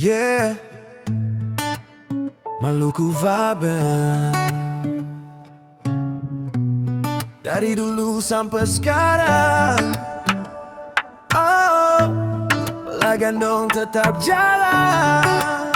Yeah, Maluku Vibin. Dari dulu sampai sekarang, oh, Pelagandong tetap jalan.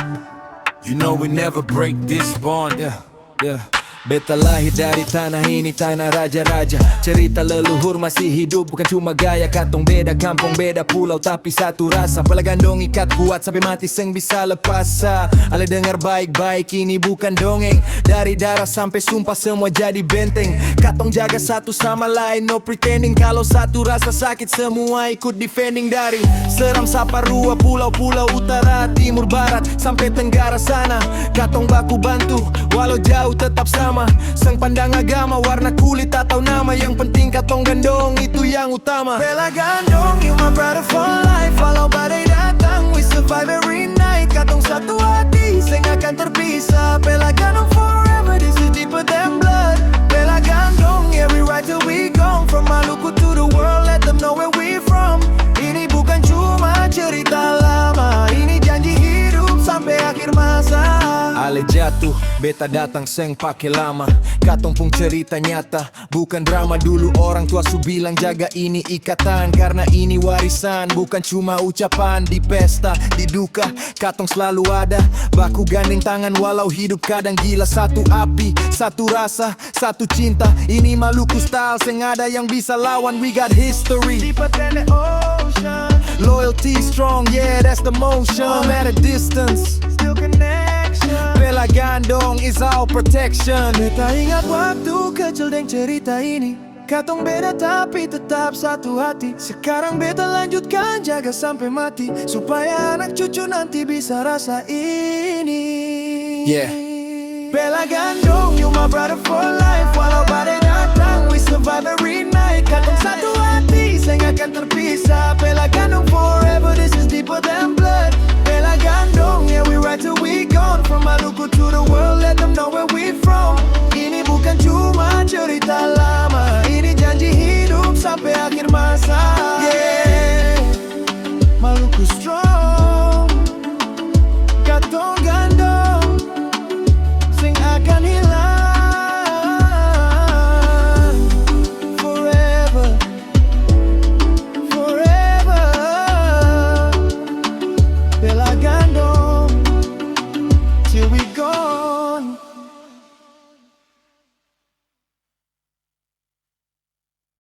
You know we never break this bond. Yeah. Beta lahir dari tanah ini, tanah raja-raja. Cerita leluhur masih hidup, bukan cuma gaya. Katong beda kampung, beda pulau, tapi satu rasa. Pelagandong ikat kuat sampai mati seng bisa lepas. Ale dengar baik-baik, ini bukan dongeng. Dari darah sampai sumpah semua jadi benteng. Katong jaga satu sama lain, no pretending. Kalau satu rasa sakit semua ikut defending. Dari Seram, Saparua, pulau-pulau utara, timur, barat, sampai tenggara sana. Katong baku bantu, walau jauh tetap sama. Sang pandang agama, warna kulit atau nama, yang penting katong gandong, itu yang utama. Pelagandong, you my brother for life. Walau badai datang, we survive every night. Katong satu hati, seng akan terpisah. Pelagandong forever, this is deeper than blood. Pelagandong, every right till we gone. From Maluku to the world, let them know where we from. Ini bukan cuma cerita lama, ini janji hidup sampai akhir masa. Ale jatuh, beta datang seng pake lama. Katong pun cerita nyata, bukan drama. Dulu orang tua su bilang jaga ini ikatan, karena ini warisan, bukan cuma ucapan. Di pesta, di duka, katong selalu ada. Baku gandeng tangan walau hidup kadang gila. Satu api, satu rasa, satu cinta. Ini Maluku style, seng ada yang bisa lawan. We got history deeper than the ocean. Loyalty strong, yeah that's the motion. At a distance, still connection. Pelagandong is our protection. Beta ingat waktu kecil deng cerita ini. Katong beda tapi tetap satu hati. Sekarang beta lanjutkan jaga sampai mati, supaya anak cucu nanti bisa rasa ini. Yeah. Pelagandong, you my brother for life. Walau badai datang, we survive every night. Katong satu hati, seng akan terpisah.